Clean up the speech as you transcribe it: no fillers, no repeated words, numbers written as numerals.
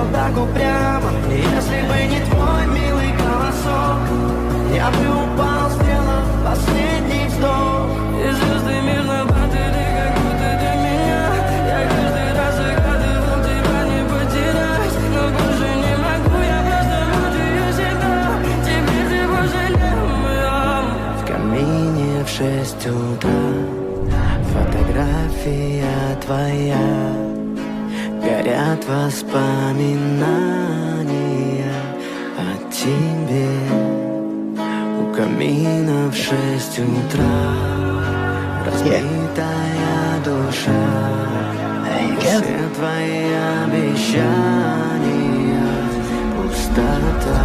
вот так упрямо. И если бы не твой милый голосок, я бы упал, сделав последний вздох. И звезды мирно падали, как будто до меня. Я каждый раз загадывал тебя не потерять, но больше не могу, я просто буду я всегда. Теперь ты пожалел моя. В камине в 6 утра фотография твоя, горят воспоминания о тебе. У камина в 6 утра разбитая душа, все твои обещания пустота.